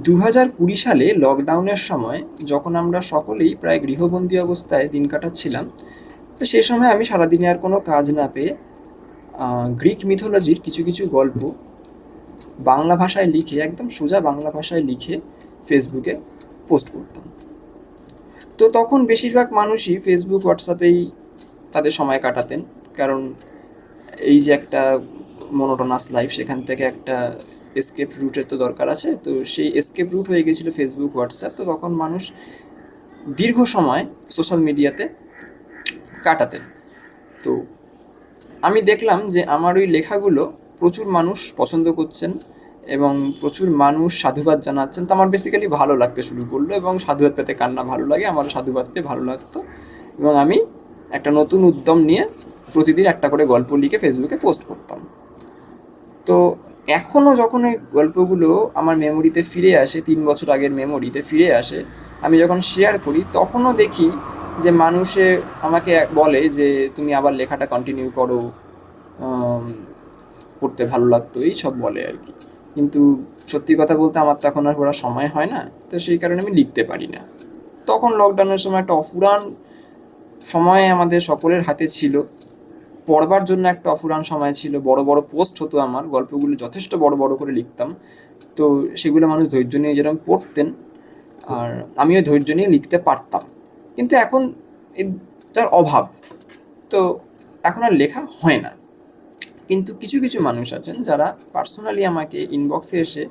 2020 সালে লকডাউনের সময় যখন আমরা সকলেই প্রায় গৃহবন্দী অবস্থায় দিন কাটাচ্ছিলাম, তো সে সময় আমি সারাদিনে আর কোনো কাজ না পেয়ে গ্রিক মিথোলজির কিছু কিছু গল্প বাংলা ভাষায় লিখে, একদম সোজা বাংলা ভাষায় লিখে ফেসবুকে পোস্ট করতাম। তো তখন বেশিরভাগ মানুষই ফেসবুক হোয়াটসঅ্যাপেই তাদের সময় কাটাতেন, কারণ এই যে একটা মোনোটোনাস লাইফ, সেখান থেকে একটা এসকেপ রুটের তো দরকার আছে। তো সেই এসকেপ রুট হয়ে গেছিলো ফেসবুক হোয়াটসঅ্যাপ। তো তখন মানুষ দীর্ঘ সময় সোশ্যাল মিডিয়াতে কাটাতেন। তো আমি দেখলাম যে আমার ওই লেখাগুলো প্রচুর মানুষ পছন্দ করছেন এবং প্রচুর মানুষ সাধুবাদ জানাচ্ছেন। তো আমার বেসিক্যালি ভালো লাগতে শুরু করলো, এবং সাধুবাদ পেতে কার না ভালো লাগে, আমারও সাধুবাদ পেতে ভালো লাগতো। এবং আমি একটা নতুন উদ্যম নিয়ে প্রতিদিন একটা করে গল্প লিখে ফেসবুকে পোস্ট করতাম। তো এখনও যখন ওই গল্পগুলো আমার মেমোরিতে ফিরে আসে, 3 বছর আগের মেমোরিতে ফিরে আসে, আমি যখন শেয়ার করি তখনও দেখি যে মানুষে আমাকে বলে যে তুমি আবার লেখাটা কন্টিনিউ করো, আম, পড়তে ভালো লাগতো, এই সব বলে আর কি। কিন্তু সত্যি কথা বলতে আমার তো এখন আর পড়ার সময় হয় না, তো সেই কারণে আমি লিখতে পারি না। তখন লকডাউনের সময় একটা অফুরান সময় আমাদের সকলের হাতে ছিল, পড়বার জন্য একটা অফুরান সময় ছিল। বড় বড় পোস্ট হতো, আমার গল্পগুলো যথেষ্ট বড় বড় করে লিখতাম। তো সেগুলো মানুষ ধৈর্য নিয়ে যেরকম পড়তেন, আর আমিও ধৈর্য নিয়ে লিখতে পারতাম। কিন্তু এখন তার অভাব, তো এখন আর লেখা হয় না। কিন্তু কিছু কিছু মানুষ আছেন যারা পার্সোনালি আমাকে ইনবক্সে এসে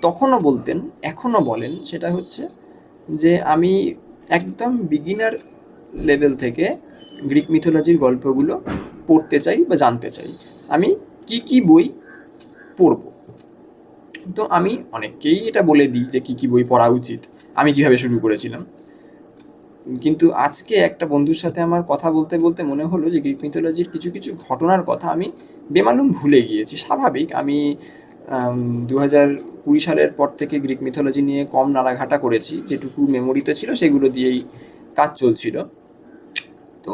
তখনও বলতেন, এখনও বলেন, সেটা হচ্ছে যে আমি একদম বিগিনার লেভেল থেকে গ্রিক মিথোলজির গল্পগুলো পড়তে চাই বা জানতে চাই, আমি কি কি বই পড়ব। তো আমি অনেককেই এটা বলে দিই যে কি কি বই পড়া উচিত, আমি কিভাবে শুরু করেছিলাম। কিন্তু আজকে একটা বন্ধুর সাথে আমার কথা বলতে বলতে মনে হলো যে গ্রিক মিথোলজির কিছু কিছু ঘটনার কথা আমি বেমালুম ভুলে গিয়েছি। স্বাভাবিক, আমি 2020 সালের পর থেকে গ্রিক মিথোলজি নিয়ে কম নাড়াঘাটা করেছি, যেটুকু মেমোরিতে ছিল সেগুলো দিয়েই কাজ চলছিল। তো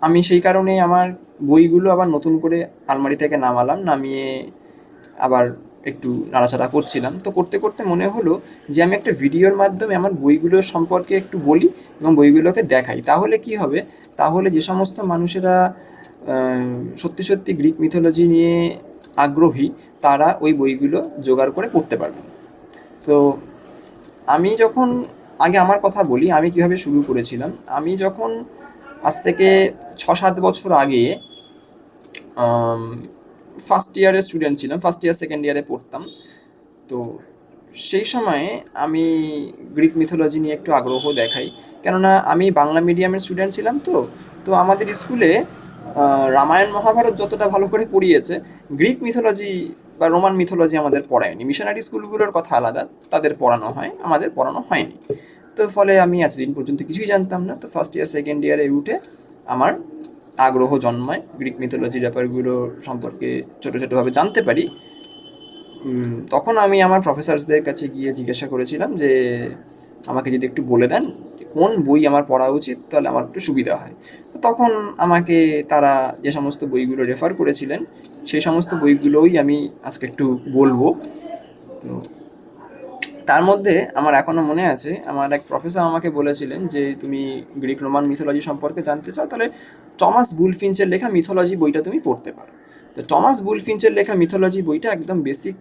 আমি সেই কারণেই আমার বইগুলো আবার নতুন করে আলমারি থেকে নামালাম, নামিয়ে আবার একটু নাড়াচাড়া করছিলাম। তো করতে করতে মনে হলো যে আমি একটা ভিডিওর মাধ্যমে আমার বইগুলোর সম্পর্কে একটু বলি এবং বইগুলোকে দেখাই। তাহলে কি হবে, তাহলে যে সমস্ত মানুষেরা সত্যি সত্যি গ্রিক মিথোলজি নিয়ে আগ্রহী, তারা ওই বইগুলো জোগাড় করে পড়তে পারবে। তো আমি যখন, আগে আমার কথা বলি আমি কিভাবে শুরু করেছিলাম। আমি যখন আজ থেকে 6-7 বছর আগে ফার্স্ট ইয়ারের স্টুডেন্ট ছিলাম, ফার্স্ট ইয়ার সেকেন্ড ইয়ারে পড়তাম। তো সেই সময়ে আমি গ্রিক মিথোলজি নিয়ে একটু আগ্রহ দেখাই, কেননা আমি বাংলা মিডিয়ামের স্টুডেন্ট ছিলাম। তো তো আমাদের স্কুলে রামায়ণ মহাভারত যতটা ভালো করে পড়িয়েছে, গ্রিক মিথোলজি বা রোমান মিথোলজি আমাদের পড়ায়নি। মিশনারি স্কুলগুলোর কথা আলাদা, তাদের পড়ানো হয়, আমাদের পড়ানো হয়নি। তো ফলে আমি এতদিন পর্যন্ত কিছুই জানতাম না। তো ফার্স্ট ইয়ার সেকেন্ড ইয়ারে উঠে আমার আগ্রহ জন্মায়, গ্রিক মিথোলজির ব্যাপারগুলো সম্পর্কে ছোটো ছোটোভাবে জানতে পারি। তখন আমি আমার প্রফেসরসদের কাছে গিয়ে জিজ্ঞাসা করেছিলাম যে আমাকে যদি একটু বলে দেন যে কোন বই আমার পড়া উচিত, তাহলে আমার একটু সুবিধা হয়। তো তখন আমাকে তারা যে সমস্ত বইগুলো রেফার করেছিলেন, সেই সমস্ত বইগুলোই আমি আজকে একটু বলবো। তো তার মধ্যে আমার এখনও মনে আছে, আমার এক প্রফেসর আমাকে বলেছিলেন যে তুমি গ্রিক রোমান মিথোলজি সম্পর্কে জানতে চাও, তাহলে টমাস বুলফিঞ্চের লেখা মিথোলজি বইটা তুমি পড়তে পারো। তো টমাস বুলফিঞ্চের লেখা মিথোলজি বইটা একদম বেসিক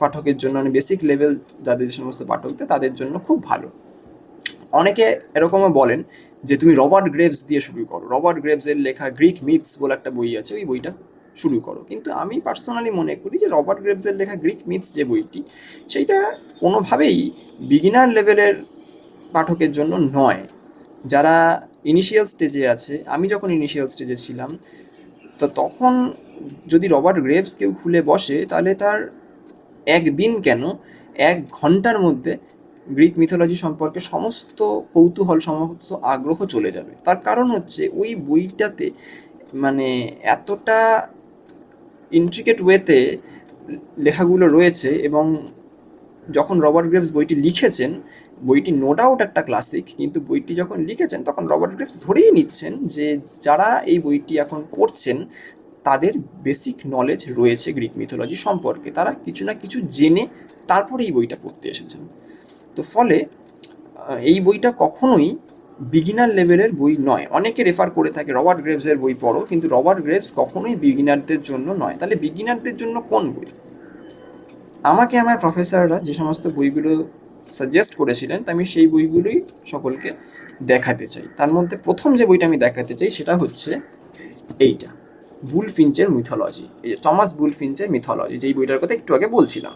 পাঠকের জন্য, মানে বেসিক লেভেল যাদের, যে সমস্ত পাঠকদের, তাদের জন্য খুব ভালো। অনেকে এরকমও বলেন যে তুমি রবার্ট গ্রেভস দিয়ে শুরু করো, রবার্ট গ্রেভসের লেখা গ্রিক মিথস বলে একটা বই আছে, ওই বইটা শুরু করো। কিন্তু আমি পার্সোনালি মনে করি যে রবার্ট গ্রেভসের লেখা গ্রিক মিথস যে বইটি, সেইটা কোনোভাবেই বিগিনার লেভেলের পাঠকের জন্য নয়। যারা ইনিশিয়াল স্টেজে আছে, আমি যখন ইনিশিয়াল স্টেজে ছিলাম, তো তখন যদি রবার্ট গ্রেভস কেউ খুলে বসে, তাহলে তার একদিন কেন, 1 ঘন্টার মধ্যে গ্রিক মিথোলজি সম্পর্কে সমস্ত কৌতূহল, সমস্ত আগ্রহ চলে যাবে। তার কারণ হচ্ছে ওই বইটাতে মানে এতটা ইন্ট্রিকেট ওয়েতে লেখাগুলো রয়েছে। এবং যখন রবার্ট গ্রেভস বইটি লিখেছেন, বইটি নো ডাউট একটা ক্লাসিক, কিন্তু বইটি যখন লিখেছেন তখন রবার্ট গ্রেভস ধরেই নিচ্ছেন যে যারা এই বইটি এখন পড়ছেন তাদের বেসিক নলেজ রয়েছে গ্রিক মিথোলজি সম্পর্কে, তারা কিছু না কিছু জেনে তারপরে এই বইটা পড়তে এসেছেন। তো ফলে এই বইটা কখনোই বিগিনার লেভেলের বই নয়। অনেকে রেফার করে থাকে রবার্ট গ্রেভসের বই পড়ো, কিন্তু রবার্ট গ্রেভস কখনোই বিগিনারদের জন্য নয়। তাহলে বিগিনারদের জন্য কোন বই? আমাকে আমার প্রফেসররা যে সমস্ত বইগুলো সাজেস্ট করেছিলেন, তা আমি সেই বইগুলোই সকলকে দেখাতে চাই। তার মধ্যে প্রথম যে বইটা আমি দেখাতে চাই সেটা হচ্ছে এইটা, বুলফিঞ্চের মিথোলজি। এই যে টমাস বুলফিঞ্চের মিথোলজি, যেই বইটার কথা একটু আগে বলছিলাম।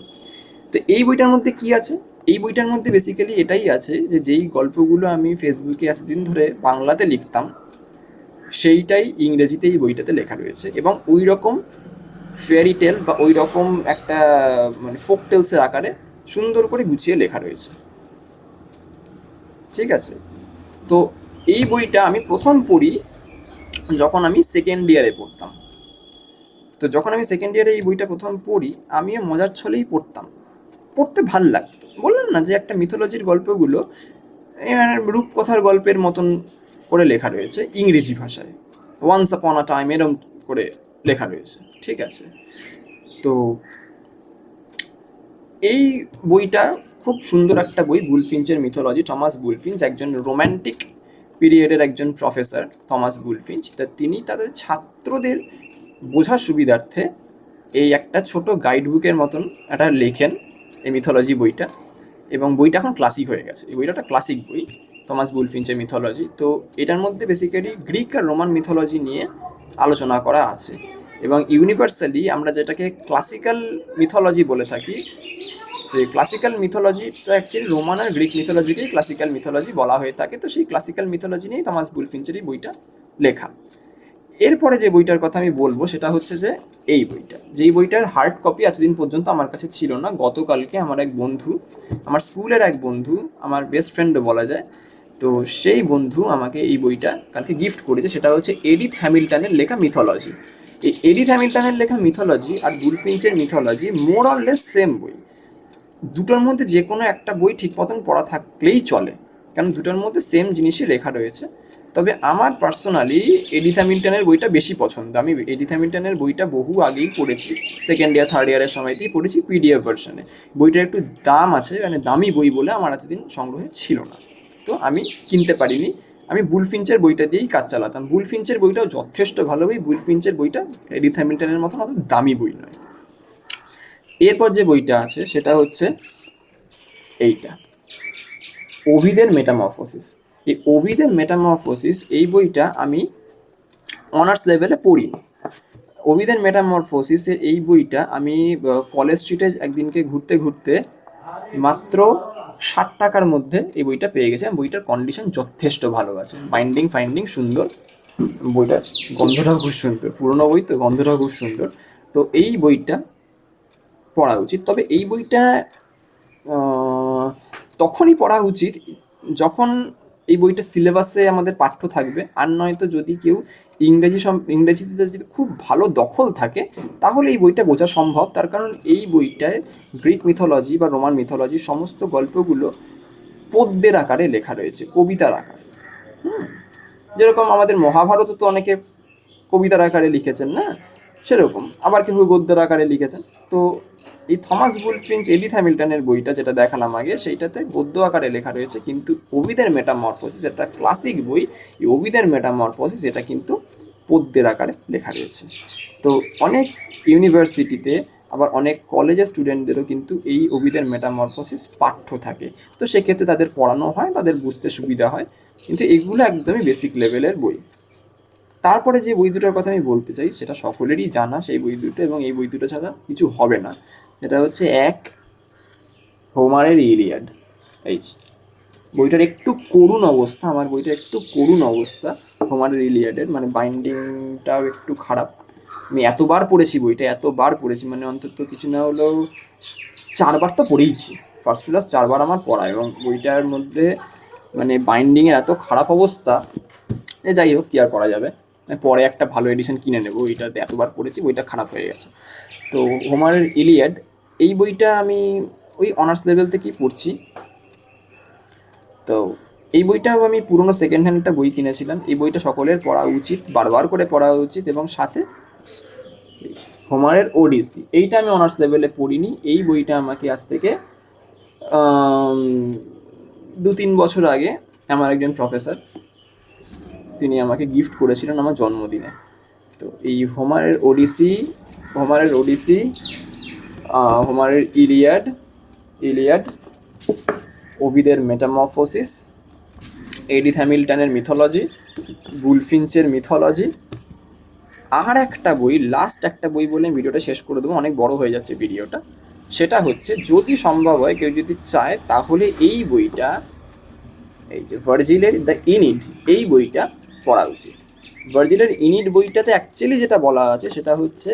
তো এই বইটার মধ্যে কি আছে? এই বইটার মধ্যে বেসিক্যালি এটাই আছে যে যেই গল্পগুলো আমি ফেসবুকে এতদিন ধরে বাংলাতে লিখতাম, সেইটাই ইংরেজিতে এই বইটাতে লেখা রয়েছে। এবং ওই রকম ফেয়ারি টেল বা ওই রকম একটা মানে ফোক টেলসের আকারে সুন্দর করে গুছিয়ে লেখা রয়েছে। ঠিক আছে? তো এই বইটা আমি প্রথম পড়ি যখন আমি সেকেন্ড ইয়ারে পড়তাম। তো যখন আমি সেকেন্ড ইয়ারে এই বইটা প্রথম পড়ি, আমিও মজার ছলেই পড়তাম, পড়তে ভাল লাগতো। বললাম না যে একটা মিথোলজির গল্পগুলো রূপকথার গল্পের মতন করে লেখা রয়েছে ইংরেজি ভাষায়, ওয়ান্স আপন আ টাইম এরম করে লেখা রয়েছে। ঠিক আছে? তো এই বইটা খুব সুন্দর একটা বই, বুলফিঞ্চের মিথোলজি। টমাস বুলফিঞ্চ একজন রোম্যান্টিক পিরিয়ডের একজন প্রফেসর, টমাস বুলফিঞ্চ। তা তিনি তাদের ছাত্রদের বোঝার সুবিধার্থে এই একটা ছোট গাইড বুকের মতন একটা লেখেন এই মিথোলজি বইটা। এবং বইটা এখন ক্লাসিক হয়ে গেছে। এই বইটা একটা ক্লাসিক বই, টমাস বুলফিঞ্চের মিথোলজি। তো এটার মধ্যে বেসিক্যালি গ্রিক আর রোমান মিথোলজি নিয়ে আলোচনা করা আছে। এবং ইউনিভার্সালি আমরা যেটাকে ক্লাসিক্যাল মিথোলজি বলে থাকি, তো এই ক্লাসিক্যাল মিথোলজিটা অ্যাকচুয়ালি রোমান আর গ্রিক মিথোলজিকেই ক্লাসিক্যাল মিথোলজি বলা হয়ে থাকে। তো সেই ক্লাসিক্যাল মিথোলজি নিয়েই টমাস বুলফিঞ্চের এই বইটা লেখা। এরপরে যে বইটার কথা আমি বলবো সেটা হচ্ছে যে এই বইটা, যেই বইটার হার্ড কপি এতদিন পর্যন্ত আমার কাছে ছিল না। গতকালকে আমার এক বন্ধু, আমার স্কুলের এক বন্ধু, আমার বেস্ট ফ্রেন্ডও বলা যায়, তো সেই বন্ধু আমাকে এই বইটা কালকে গিফট করেছে। সেটা হচ্ছে এডিথ হ্যামিল্টনের লেখা মিথোলজি। এই এডিথ হ্যামিল্টনের লেখা মিথোলজি আর বুলফিঞ্চের mythology more or less same বই। দুটোর মধ্যে যে কোনো একটা বই ঠিক মতন পড়া থাকলেই চলে, কারণ দুটোর মধ্যে সেম জিনিসই লেখা রয়েছে। তবে আমার পার্সোনালি এডিথ হ্যামিল্টনের বইটা বেশি পছন্দ। আমি এডিথ হ্যামিল্টনের বইটা বহু আগেই পড়েছি, সেকেন্ড ইয়ার থার্ড ইয়ারের সময়তেই পড়েছি পিডিএফ ভার্সনে। বইটার একটু দাম আছে, মানে দামি বই বলে আমার এতদিন সংগ্রহে ছিল না, তো আমি কিনতে পারিনি। আমি বুলফিঞ্চের বইটা দিয়েই কাজ চালাতাম। বুলফিঞ্চের বইটাও যথেষ্ট ভালো বই। বুলফিঞ্চের বইটা এডিথ হ্যামিল্টনের মতন অত দামি বই নয়। এরপর যে বইটা আছে সেটা হচ্ছে এইটা, ওভিদের মেটামরফোসিস। এই ওভিদের মেটামরফোসিস এই বইটা আমি অনার্স লেভেলে পড়িনি। ওভিদের মেটামরফোসিসের এই বইটা আমি কলেজ স্ট্রিটে একদিনকে ঘুরতে ঘুরতে মাত্র 60 টাকার মধ্যে এই বইটা পেয়ে গেছে। বইটার কন্ডিশন যথেষ্ট ভালো আছে, বাইন্ডিং ফাইন্ডিং সুন্দর, বইটার গন্ধটাও খুব সুন্দর, পুরোনো বই তো গন্ধটাও খুব সুন্দর। তো এই বইটা পড়া উচিত। তবে এই বইটা তখনই পড়া উচিত যখন এই বইটা সিলেবাসে আমাদের পাঠ্য থাকবে। আর নয়তো যদি কেউ ইংরেজিতে যদি খুব ভালো দখল থাকে তাহলে এই বইটা বোঝা সম্ভব। তার কারণ এই বইটায় গ্রিক মিথোলজি বা রোমান মিথোলজির সমস্ত গল্পগুলো পদ্যের আকারে লেখা রয়েছে, কবিতার আকারে। যেরকম আমাদের মহাভারতও তো অনেকে কবিতার আকারে লিখেছেন না, সেরকম আবার কেউ গদ্যের আকারে লিখেছেন। তো এই থমাস বুলফিঞ্চ এডিথ হ্যামিল্টনের বইটা যেটা দেখালাম আগে, সেইটাতে গদ্য আকারে লেখা রয়েছে। কিন্তু ওভিদের মেটামরফোসিস একটা ক্লাসিক বই, এই ওভিদের মেটামরফোসিস এটা কিন্তু পদ্যের আকারে লেখা রয়েছে। তো অনেক ইউনিভার্সিটিতে আবার অনেক কলেজের স্টুডেন্টদেরও কিন্তু এই ওভিদের মেটামরফোসিস পাঠ্য থাকে। তো সেক্ষেত্রে তাদের পড়ানো হয়, তাদের বুঝতে সুবিধা হয়। কিন্তু এগুলো একদমই বেসিক লেভেলের বই। তারপরে যে বই দুটোর কথা আমি বলতে চাই সেটা সকলেরই জানা সেই বই দুটো, এবং এই বই দুটো ছাড়া কিছু হবে না। এটা হচ্ছে এক, হোমারের ইলিয়াড। এই যে বইটার একটু করুণ অবস্থা, আমার বইটার একটু করুণ অবস্থা হোমারের ইলিয়াডের, মানে বাইন্ডিংটাও একটু খারাপ। আমি এতবার পড়েছি বইটা, এতবার পড়েছি, মানে অন্তত কিছু না হলেও 4বার তো পড়েইছি। ফার্স্ট টু লাস্ট 4বার আমার পড়া। এবং বইটার মধ্যে মানে বাইন্ডিংয়ের এত খারাপ অবস্থা, যাই হোক কি আর করা যাবে, পরে একটা ভালো এডিশন কিনে নেবো। এইটাতে এতবার পড়েছি, বইটা খারাপ হয়ে গেছে। তো হোমারের ইলিয়াড এই বইটা আমি ওই অনার্স লেভেল থেকেই পড়ছি। তো এই বইটাও আমি পুরনো সেকেন্ড হ্যান্ড একটা বই কিনেছিলাম। এই বইটা সকলের পড়া উচিত, বারবার করে পড়া উচিত। এবং সাথে হোমারের ওডিসি, এইটা আমি অনার্স লেভেলে পড়িনি। এই বইটা আমাকে আজ থেকে 2-3 বছর আগে আমার একজন প্রফেসর, তিনি আমাকে গিফট করেছিলেন আমার জন্মদিনে। তো এই হোমারের ওডিসি, হোমারের ইলিয়াড, ওভিদের মেটামরফোসিস, এডিথ হ্যামিল্টনের মিথোলজি, বুলফিঞ্চের মিথোলজি, আর একটা বই, লাস্ট একটা বই বলে ভিডিওটা শেষ করে দেবো, অনেক বড় হয়ে যাচ্ছে ভিডিওটা। সেটা হচ্ছে, যদি সম্ভব হয়, কেউ যদি চায়, তাহলে এই বইটা, এই যে ভার্জিলের দ্য ইনিড, এই বইটা পড়া উচিত। ভার্জিলের ইনিড বইটাতে অ্যাকচুয়ালি যেটা বলা আছে সেটা হচ্ছে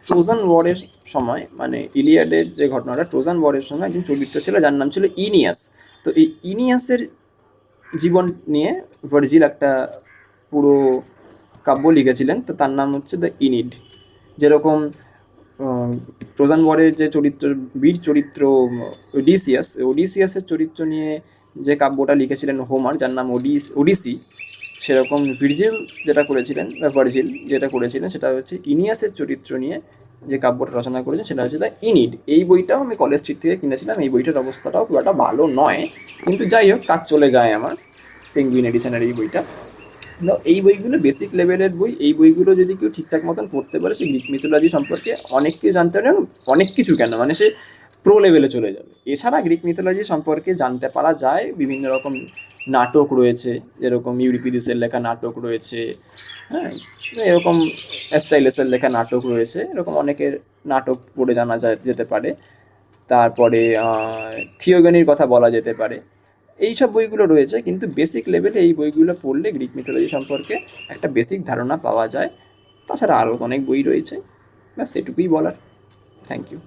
ট্রোজান ওয়ারের সময়, মানে ইলিয়াডের যে ঘটনাটা, ট্রোজান ওয়ারের সময় একজন চরিত্র ছিল যার নাম ছিল ইনিয়াস। তো এই ইনিয়াসের জীবন নিয়ে ভার্জিল একটা পুরো কাব্য লিখেছিলেন, তো তার নাম হচ্ছে দ্য ইনিড। যেরকম ট্রোজান ওয়ারের যে চরিত্র, বীর চরিত্র ওডিসিয়াসের চরিত্র নিয়ে যে কাব্যটা লিখেছিলেন হোমার, যার নাম ওডিসি, সেরকম ভার্জিল যেটা করেছিলেন সেটা হচ্ছে ইনিয়াসের চরিত্র নিয়ে যে কাব্যটা রচনা করেছেন সেটা হচ্ছে দ্য ইনিড। এই বইটাও আমি কলেজ স্ট্রিট থেকে কিনেছিলাম। এই বইটার অবস্থাটাও খুব একটা ভালো নয়, কিন্তু যাই হোক, কাজ চলে যায় আমার। পেঙ্গুইন এডিশনের এই বইটা। এই বইগুলো বেসিক লেভেলের বই। এই বইগুলো যদি কেউ ঠিকঠাক মতন পড়তে পারে, সে গ্রিক মিথোলজি সম্পর্কে অনেক কিছু জানতে পারে, অনেক কিছু কেন, মানে সে প্রো লেভেলে চলে যাবে। এছাড়া গ্রিক মিথোলজি সম্পর্কে জানতে পারা যায়, বিভিন্ন রকম নাটক রয়েছে, যেরকম ইউরিপিডিসের লেখা নাটক রয়েছে, হ্যাঁ, এরকম অ্যাস্টাইলেসের লেখা নাটক রয়েছে, এরকম অনেকের নাটক পড়ে জানা যেতে পারে। তারপরে থিওগনির কথা বলা যেতে পারে। এই সব বইগুলো রয়েছে, কিন্তু বেসিক লেভেলে এই বইগুলো পড়লে গ্রিক মিথোলজি সম্পর্কে একটা বেসিক ধারণা পাওয়া যায়। তাছাড়া আরও অনেক বই রয়েছে, ব্যাস এটুকুই বলার। Thank you.